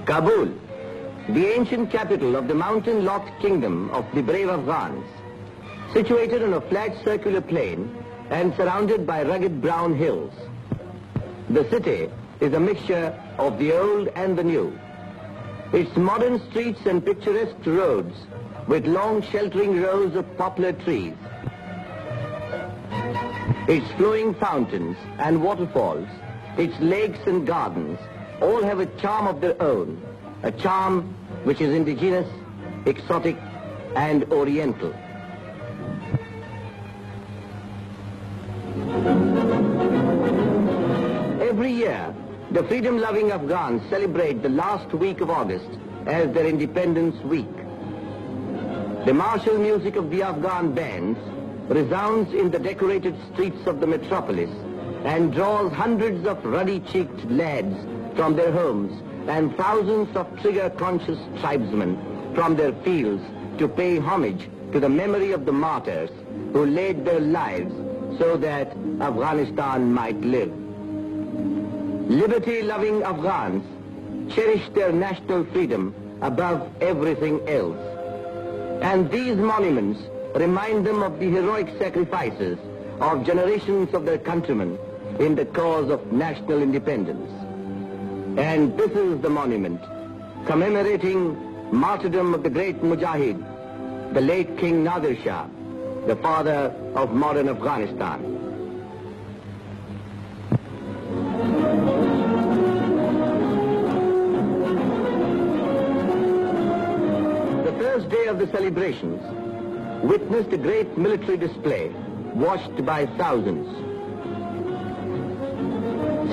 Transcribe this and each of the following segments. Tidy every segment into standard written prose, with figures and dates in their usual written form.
Kabul, the ancient capital of the mountain-locked kingdom of the brave Afghans, situated on a flat circular plain and surrounded by rugged brown hills. The city is a mixture of the old and the new. Its modern streets and picturesque roads with long sheltering rows of poplar trees. Its flowing fountains and waterfalls, its lakes and gardens, all have a charm of their own, a charm which is indigenous, exotic, and oriental. Every year, the freedom-loving Afghans celebrate the last week of August as their Independence Week. The martial music of the Afghan bands resounds in the decorated streets of the metropolis and draws hundreds of ruddy-cheeked lads from their homes and thousands of trigger-conscious tribesmen from their fields to pay homage to the memory of the martyrs who laid their lives so that Afghanistan might live. Liberty-loving Afghans cherish their national freedom above everything else. And these monuments remind them of the heroic sacrifices of generations of their countrymen in the cause of national independence. And this is the monument commemorating martyrdom of the great Mujahid, the late King Nadir Shah, the father of modern Afghanistan. The first day of the celebrations witnessed a great military display watched by thousands.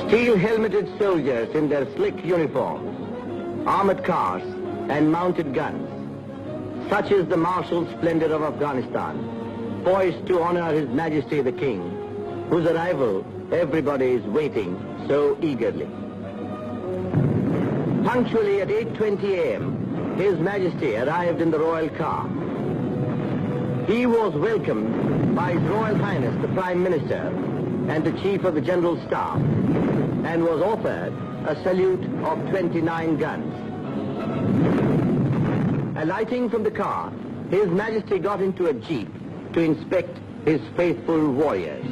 Steel-helmeted soldiers in their slick uniforms, armored cars and mounted guns. Such is the martial splendor of Afghanistan, poised to honor His Majesty the King, whose arrival everybody is waiting so eagerly. Punctually at 8:20 a.m., His Majesty arrived in the royal car. He was welcomed by His Royal Highness the Prime Minister and the Chief of the General Staff, and was offered a salute of 29 guns. Alighting from the car, His Majesty got into a jeep to inspect his faithful warriors.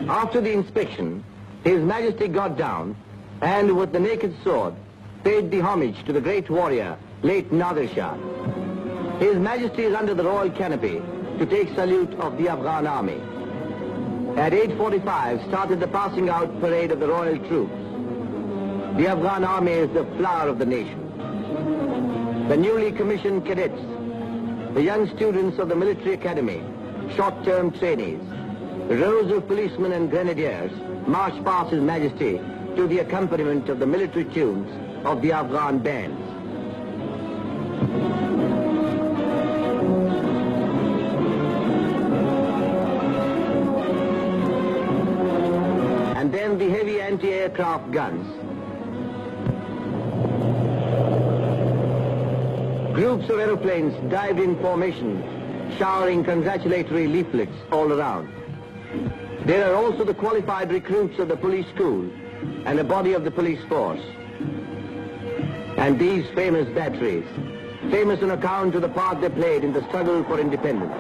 After the inspection, His Majesty got down and with the naked sword paid the homage to the great warrior, late Nadir Shah. His Majesty is under the royal canopy to take salute of the Afghan army. At 8:45 started the passing out parade of the royal troops. The Afghan army is the flower of the nation. The newly commissioned cadets, the young students of the military academy, short-term trainees, rows of policemen and grenadiers march past His Majesty to the accompaniment of the military tunes of the Afghan bands. And then the heavy anti-aircraft guns. Groups of aeroplanes dived in formation, showering congratulatory leaflets all around. There are also the qualified recruits of the police school and a body of the police force. And these famous batteries, famous on account of the part they played in the struggle for independence.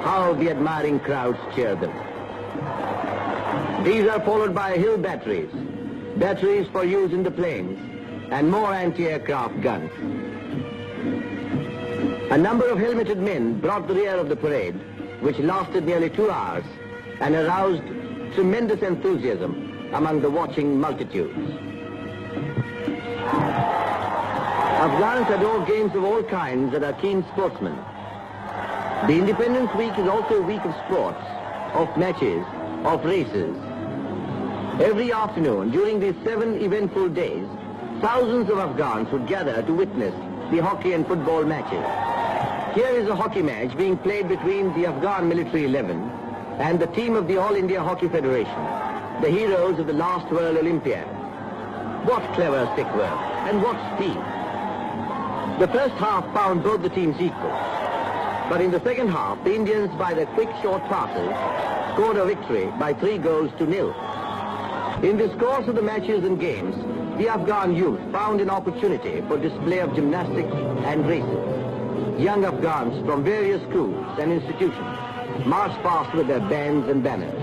How the admiring crowds cheer them. These are followed by hill batteries, batteries for use in the plains, and more anti-aircraft guns. A number of helmeted men brought the rear of the parade, which lasted nearly 2 hours and aroused tremendous enthusiasm among the watching multitudes. Afghans adore games of all kinds and are keen sportsmen. The Independence Week is also a week of sports, of matches, of races. Every afternoon during these 7 eventful days, thousands of Afghans would gather to witness the hockey and football matches. Here is a hockey match being played between the Afghan military 11 and the team of the All India Hockey Federation, the heroes of the last World Olympiad. What clever stick work and what speed. The first half found both the teams equal. But in the second half, the Indians, by their quick short passes, scored a victory by 3-0. In this course of the matches and games, the Afghan youth found an opportunity for display of gymnastics and races. Young Afghans from various schools and institutions marched past with their bands and banners.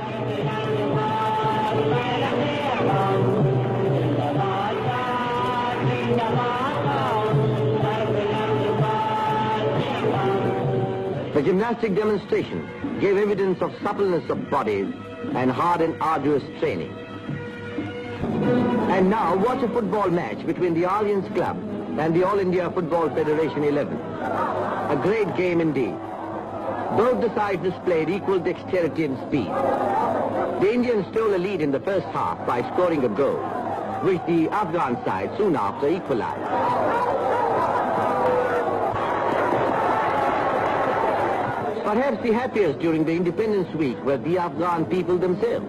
The gymnastic demonstration gave evidence of suppleness of bodies and hard and arduous training. And now watch a football match between the Alliance Club and the All India Football Federation 11. A great game indeed. Both the sides displayed equal dexterity and speed. The Indians stole a lead in the first half by scoring a goal, which the Afghan side soon after equalized. Perhaps the happiest during the Independence Week were the Afghan people themselves.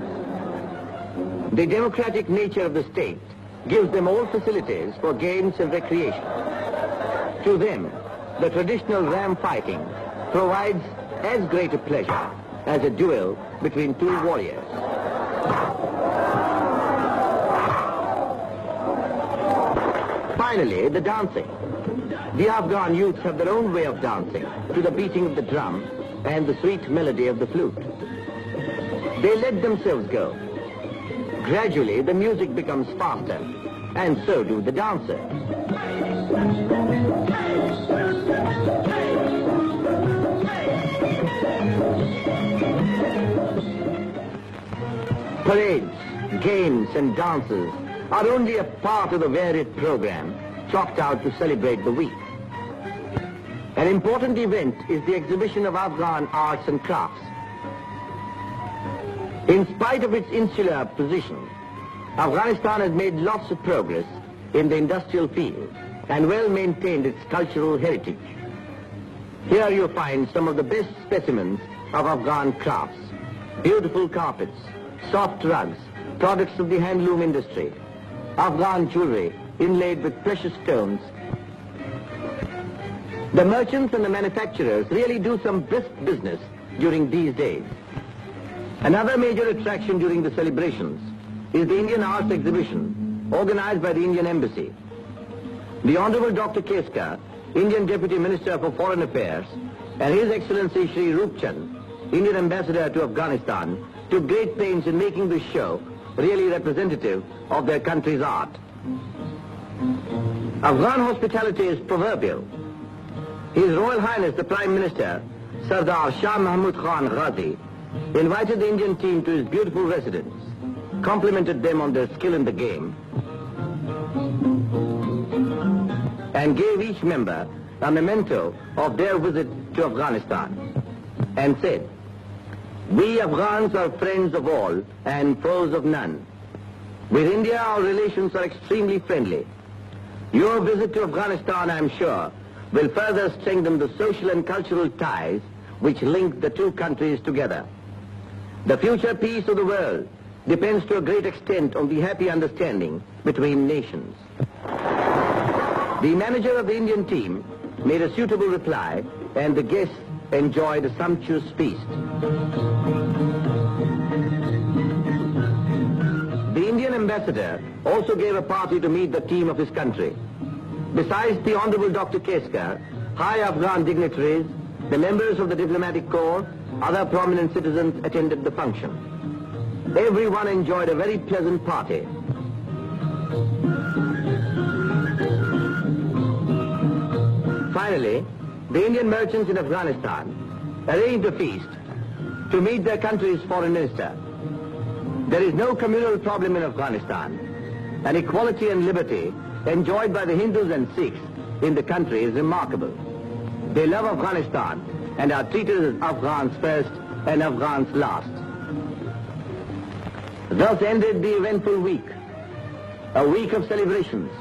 The democratic nature of the state gives them all facilities for games and recreation. To them, the traditional ram fighting provides as great a pleasure as a duel between two warriors. Finally, the dancing. The Afghan youths have their own way of dancing to the beating of the drum and the sweet melody of the flute. They let themselves go. Gradually, the music becomes faster, and so do the dancers. Parades, games, and dances are only a part of the varied program chalked out to celebrate the week. An important event is the exhibition of Afghan arts and crafts. In spite of its insular position, Afghanistan has made lots of progress in the industrial field and well maintained its cultural heritage. Here you find some of the best specimens of Afghan crafts: beautiful carpets, soft rugs, products of the handloom industry, Afghan jewelry inlaid with precious stones. The merchants and the manufacturers really do some brisk business during these days. Another major attraction during the celebrations is the Indian Arts Exhibition organized by the Indian Embassy. The Honorable Dr. Keska, Indian Deputy Minister for Foreign Affairs, and His Excellency Shri Rupchand, Indian Ambassador to Afghanistan, took great pains in making this show really representative of their country's art. Afghan hospitality is proverbial. His Royal Highness the Prime Minister, Sardar Shah Mahmud Khan Ghazi, invited the Indian team to his beautiful residence, complimented them on their skill in the game, and gave each member a memento of their visit to Afghanistan, and said, "We Afghans are friends of all and foes of none. With India, our relations are extremely friendly. Your visit to Afghanistan, I am sure, will further strengthen the social and cultural ties which link the two countries together. The future peace of the world depends to a great extent on the happy understanding between nations." The manager of the Indian team made a suitable reply, and the guests enjoyed a sumptuous feast. The Indian ambassador also gave a party to meet the team of his country. Besides the Honorable Dr. Keska, high Afghan dignitaries, the members of the diplomatic corps, other prominent citizens attended the function. Everyone enjoyed a very pleasant party. Finally, the Indian merchants in Afghanistan arranged a feast to meet their country's foreign minister. There is no communal problem in Afghanistan, and equality and liberty enjoyed by the Hindus and Sikhs in the country is remarkable. They love Afghanistan and are treated as Afghans first and Afghans last. Thus ended the eventful week, a week of celebrations.